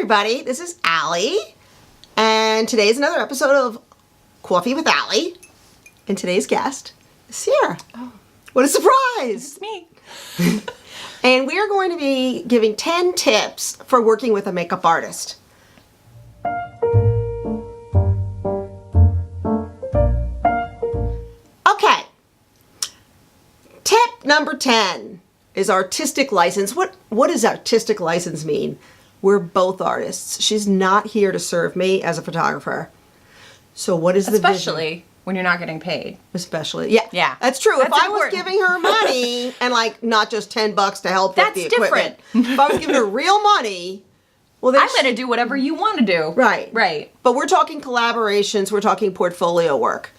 everybody, this is Allie, and today is another episode of Coffee with Allie, and today's guest is Sierra. Oh. What a surprise! It's me. And we are going to be giving 10 tips for working with a makeup artist. Okay. Tip number 10 is artistic license. What does artistic license mean? We're both artists. She's not here to serve me as a photographer. So what is the vision? Especially when you're not getting paid. Especially, yeah. Yeah. That's true. That's if I important. was giving her money and like not just $10 to help with That's the equipment. If I was giving her real money, well then I'm going to do whatever you want to do. Right. Right. But we're talking collaborations, we're talking portfolio work.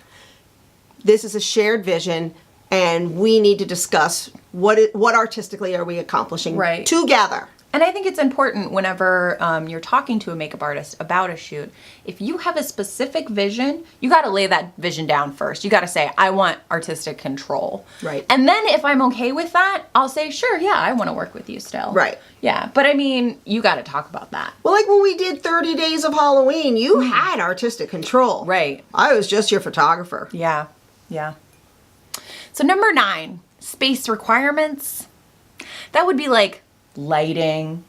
This is a shared vision and we need to discuss what artistically are we accomplishing Right. together. And I think it's important whenever you're talking to a makeup artist about a shoot, if you have a specific vision, you got to lay that vision down first. You got to say, I want artistic control. Right. And then if I'm okay with that, I'll say, sure, yeah, I want to work with you still. Right. Yeah. But I mean, you got to talk about that. Well, like when we did 30 Days of Halloween, you had artistic control. Right. I was just your photographer. Yeah. Yeah. So number 9, space requirements. That would be like lighting.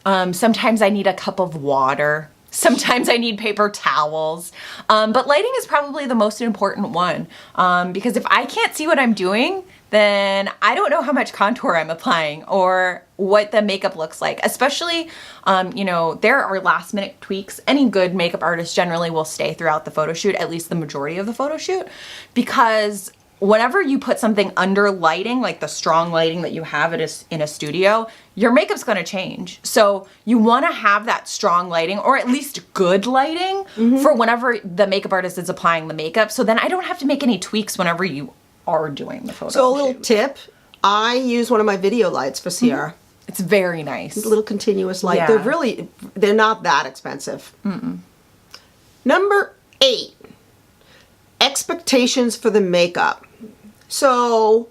Sometimes I need a cup of water. Sometimes I need paper towels. But lighting is probably the most important one. Because if I can't see what I'm doing, then I don't know how much contour I'm applying or what the makeup looks like. Especially, there are last minute tweaks. Any good makeup artist generally will stay throughout the photo shoot, at least the majority of the photo shoot, because whenever you put something under lighting, like the strong lighting that you have in a studio, your makeup's going to change. So you want to have that strong lighting, or at least good lighting, for whenever the makeup artist is applying the makeup. So then I don't have to make any tweaks whenever you are doing the photo So a little shoot. tip, I use one of my video lights for Sierra. It's very nice. A little continuous light. Yeah. They're not that expensive. Number 8, expectations for the makeup. So,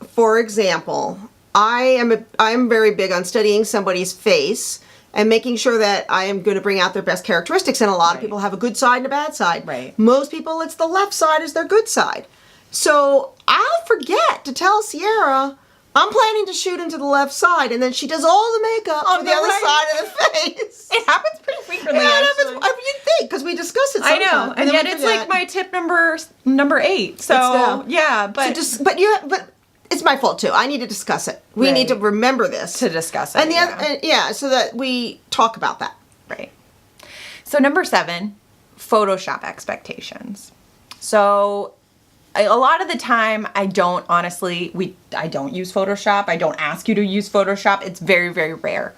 for example, I'm very big on studying somebody's face and making sure that I am going to bring out their best characteristics. And a lot of Right. people have a good side and a bad side. Right. Most people, it's the left side is their good side. So I'll forget to tell Sierra, I'm planning to shoot into the left side, and then she does all the makeup on the the other right. side of the face. It happens pretty frequently, Yeah, it actually. happens. I mean, you'd think, because we discuss it I sometimes. know, and then yet we it's forget. like my tip number 8. So yeah, but But it's my fault too. I need to discuss it. We Right. need to remember this. to discuss it. And yeah. so that we talk about that. Right. So number 7, Photoshop expectations. So a lot of the time I don't use Photoshop. I don't ask you to use Photoshop. It's very, very rare.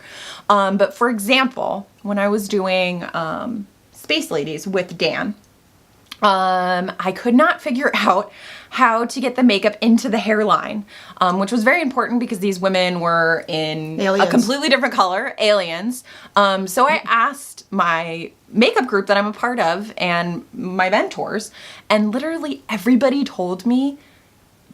But for example, when I was doing Space Ladies with Dan, I could not figure out how to get the makeup into the hairline, which was very important because these women were in Aliens. a completely different color, aliens. So I asked my makeup group that I'm a part of and my mentors, and literally everybody told me,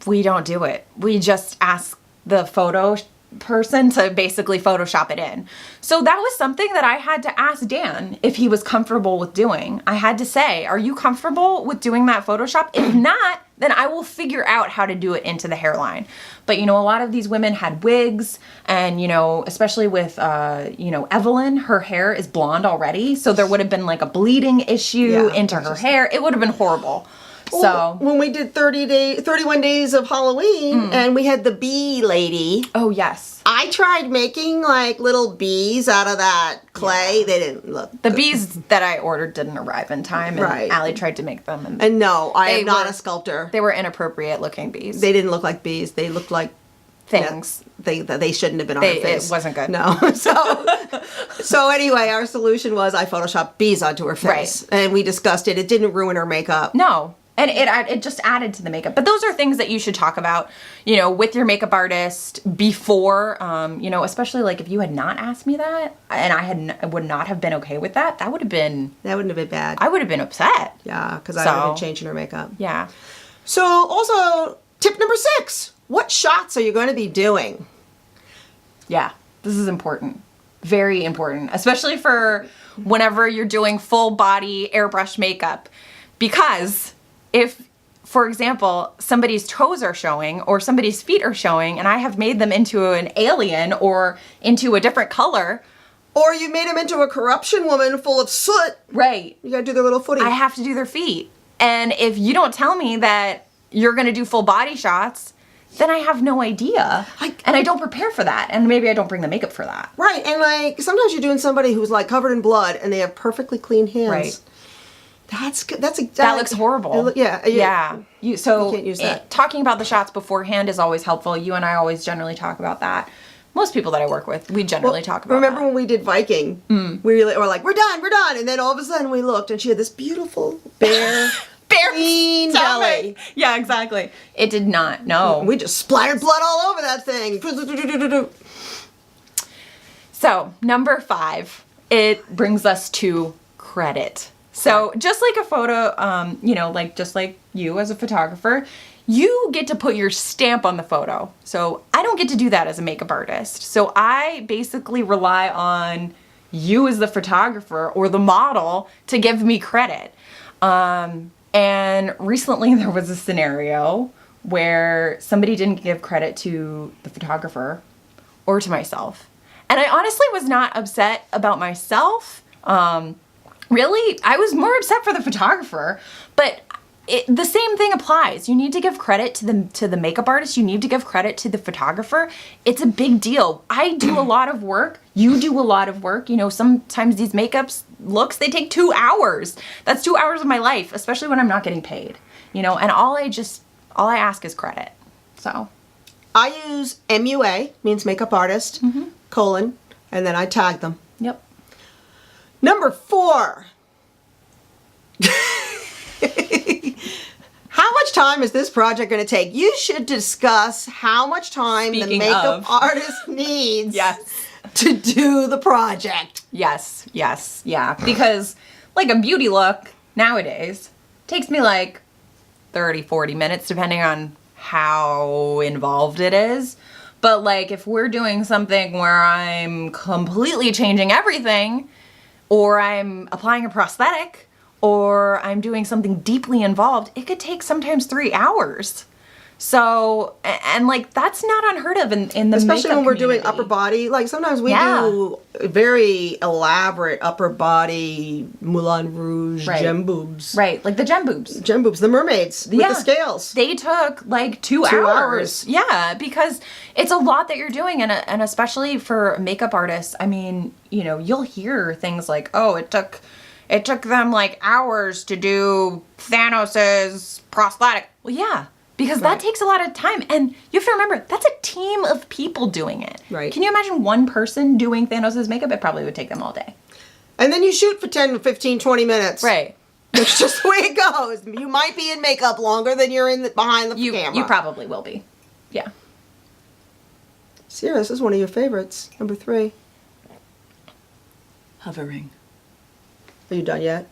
we don't do it. We just ask the photo person to basically Photoshop it in. So that was something that I had to ask Dan if he was comfortable with doing. I had to say, are you comfortable with doing that Photoshop? If not, then I will figure out how to do it into the hairline. But a lot of these women had wigs, and especially with Evelyn, her hair is blonde already, so there would have been like a bleeding issue Yeah, into her hair. It would have been horrible. So when we did 31 days of Halloween, and we had the bee lady, oh yes. I tried making like little bees out of that clay. They didn't look The good. bees that I ordered didn't arrive in time, and Right. Allie tried to make them, and And no, I They am not were- a sculptor. they were inappropriate looking bees. They didn't look like bees. They looked like Things. they shouldn't have been on her face. It wasn't good. No. So anyway, our solution was I photoshopped bees onto her face, and we discussed it. It didn't ruin her makeup. No. And it just added to the makeup. But those are things that you should talk about, with your makeup artist before, especially like if you had not asked me that and I would not have been okay with that, that wouldn't have been bad. I would have been upset. Yeah, because I would have been So- changing her makeup. Yeah. So also, tip number 6, what shots are you going to be doing? Yeah. This is important. Very important, especially for whenever you're doing full body airbrush makeup. Because if, for example, somebody's toes are showing or somebody's feet are showing and I have made them into an alien or into a different color. Or you made them into a corruption woman full of soot. Right. You gotta do their little footy. I have to do their feet. And if you don't tell me that you're gonna do full body shots, then I have no idea. And I don't prepare for that. And maybe I don't bring the makeup for that. Right, and like sometimes you're doing somebody who's like covered in blood and they have perfectly clean hands. Right. That's good. That's That looks horrible. Yeah. Yeah. You can't use that. Talking about the shots beforehand is always helpful. You and I always generally talk about that. Most people that I work with, we generally talk about Remember that. when we did Viking? We were like, we're done. And then all of a sudden we looked and she had this beautiful bare clean belly. Yeah, exactly. It did not. No. We just splattered blood all over that thing. So, number 5, it brings us to credit. So, just like a photo, just like you as a photographer, you get to put your stamp on the photo. So, I don't get to do that as a makeup artist. So, I basically rely on you as the photographer or the model to give me credit. And recently there was a scenario where somebody didn't give credit to the photographer or to myself. And I honestly was not upset about myself. Really, I was more upset for the photographer, but the same thing applies. You need to give credit to the makeup artist. You need to give credit to the photographer. It's a big deal. I do a lot of work. You do a lot of work. You know, sometimes these makeups looks, they take 2 hours. That's 2 hours of my life, especially when I'm not getting paid. You know, and all I ask is credit. So I use MUA, means makeup artist, colon, and then I tag them. Yep. Number 4. How much time is this project going to take? You should discuss how much time the Speaking makeup of. artist needs Yes. to do the project. Yes, yeah. Because like a beauty look nowadays takes me like 30, 40 minutes depending on how involved it is. But like if we're doing something where I'm completely changing everything, or I'm applying a prosthetic, or I'm doing something deeply involved, it could take sometimes 3 hours. So, and like that's not unheard of in the Especially makeup when we're doing community. upper body. Like sometimes we Yeah. do very elaborate upper body Moulin Rouge Right. gem boobs. Right, like the gem boobs. Gem boobs, the mermaids with the scales. They took like 2 2 hours. hours. Yeah, because it's a lot that you're doing, and especially for makeup artists. I mean, you know, you'll hear things like, "Oh, it took them like hours to do Thanos's prosthetic." Well, yeah, because that takes a lot of time, and you have to remember that's a team of people doing it. Right. Can you imagine one person doing Thanos's makeup? It probably would take them all day. And then you shoot for 10, 15, 20 minutes. Right. That's just the way it goes. You might be in makeup longer than you're behind the camera. You probably will be. Yeah. Sierra, this is one of your favorites. Number 3. Hovering. Are you done yet?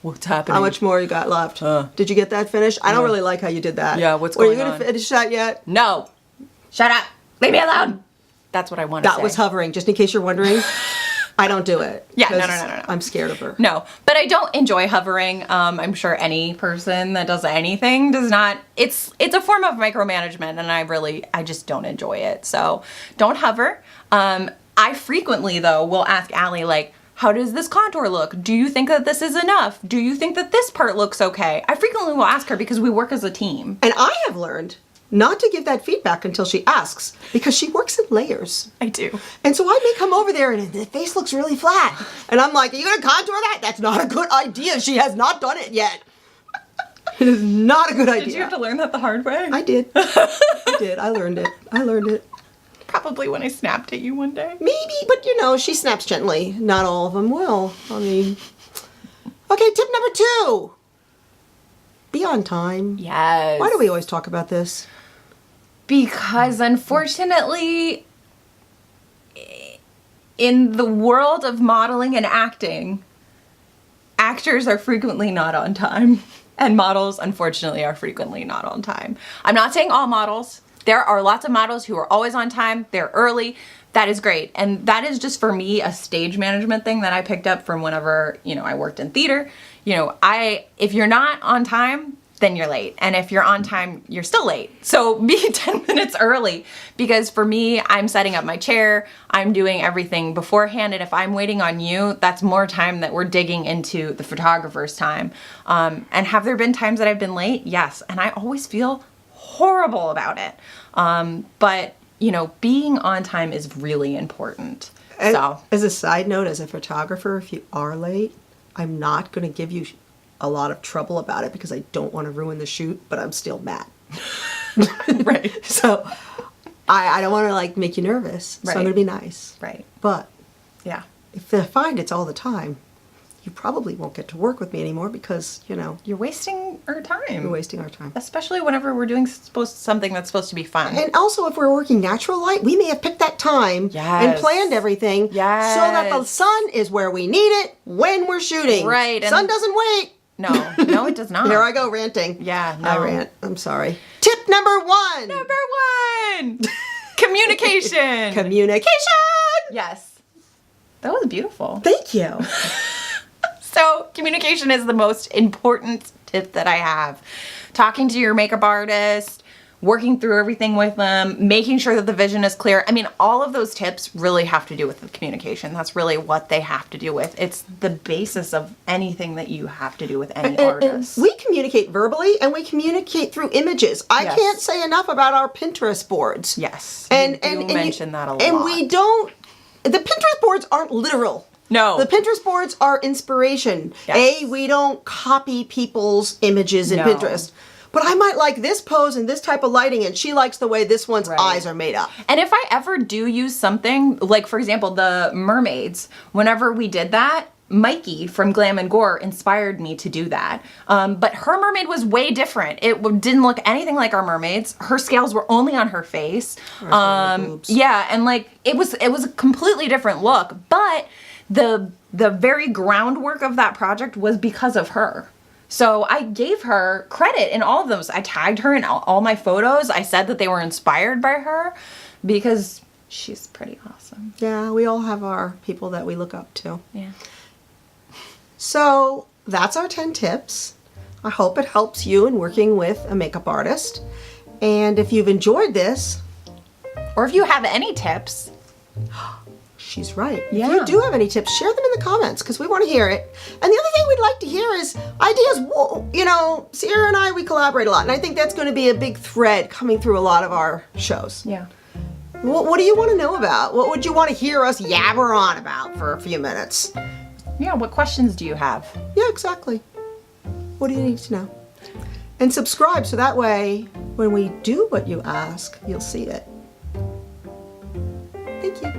What's happening? How much more you got left? Did you get that finished? I don't really like how you did that. Yeah, what's Were going you on? going to finish that yet? No. Shut up. Leave me alone. That's what I want to say. That was hovering, just in case you're wondering. I don't do it. Yeah, no. 'cause I'm scared of her. No, but I don't enjoy hovering. I'm sure any person that does anything does not. It's a form of micromanagement, and I just don't enjoy it. So don't hover. I frequently though will ask Allie like, how does this contour look? Do you think that this is enough? Do you think that this part looks okay? I frequently will ask her because we work as a team. And I have learned not to give that feedback until she asks, because she works in layers. I do. And so I may come over there and the face looks really flat. And I'm like, are you going to contour that? That's not a good idea. She has not done it yet. It is not a good idea. Did you have to learn that the hard way? I did. I did. I learned it. Probably when I snapped at you one day. Maybe, but you know, she snaps gently. Not all of them will. I mean, okay, tip number 2. Be on time. Yes. Why do we always talk about this? Because unfortunately, in the world of modeling and acting, actors are frequently not on time. And models, unfortunately, are frequently not on time. I'm not saying all models. There are lots of models who are always on time. They're early. That is great. And that is just for me a stage management thing that I picked up from whenever, I worked in theater. If you're not on time, then you're late. And if you're on time, you're still late. So be 10 minutes early, because for me, I'm setting up my chair, I'm doing everything beforehand. And if I'm waiting on you, that's more time that we're digging into the photographer's time. And have there been times that I've been late? Yes. And I always feel horrible about it. But being on time is really important. And So as a side note, as a photographer, if you are late, I'm not going to give you a lot of trouble about it because I don't want to ruin the shoot, but I'm still mad. right. So I don't want to like make you nervous. So I'm Right. going to be nice. Right. But Yeah. if I find it's all the time, you probably won't get to work with me anymore because, You're wasting our time. you're wasting our time. Especially whenever we're doing something that's supposed to be fun. And also, if we're working natural light, we may have picked that time and Yes. planned everything so that the Yes. sun is where we need it when we're shooting. Right, and- Sun doesn't wait. No, it does not. Here I go ranting. Yeah, I no. rant. I'm sorry. Tip number 1. Number 1, communication. Communication. Yes. That was beautiful. Thank you. So communication is the most important tip that I have. Talking to your makeup artist, working through everything with them, making sure that the vision is clear. I mean, all of those tips really have to do with the communication. That's really what they have to do with. It's the basis of anything that you have to do with any artist. We communicate verbally and we communicate through images. I Yes. can't say enough about our Pinterest boards. Yes. And you mention that a lot. And we don't. The Pinterest boards aren't literal. No. The Pinterest boards are inspiration. Yes. We don't copy people's images in No. Pinterest. But I might like this pose and this type of lighting, and she likes the way this one's Right. eyes are made up. And if I ever do use something, like for example, the mermaids, whenever we did that, Mikey from Glam and Gore inspired me to do that. But her mermaid was way different. It didn't look anything like our mermaids. Her scales were only on her face. boobs. Yeah, and like it was a completely different look. But the very groundwork of that project was because of her. So I gave her credit in all of those. I tagged her in all my photos. I said that they were inspired by her because she's pretty awesome. Yeah, we all have our people that we look up to. Yeah. So that's our 10 tips. I hope it helps you in working with a makeup artist. And if you've enjoyed this, Or if you have any tips, she's right. Yeah. If you do have any tips, share them in the comments because we want to hear it. And the other thing we'd like to hear is ideas. Sierra and I, we collaborate a lot. And I think that's going to be a big thread coming through a lot of our shows. yeah. What do you want to know about? What would you want to hear us yabber on about for a few minutes? Yeah, what questions do you have? Yeah, exactly. What do you need to know? And subscribe so that way when we do what you ask, you'll see it. Thank you.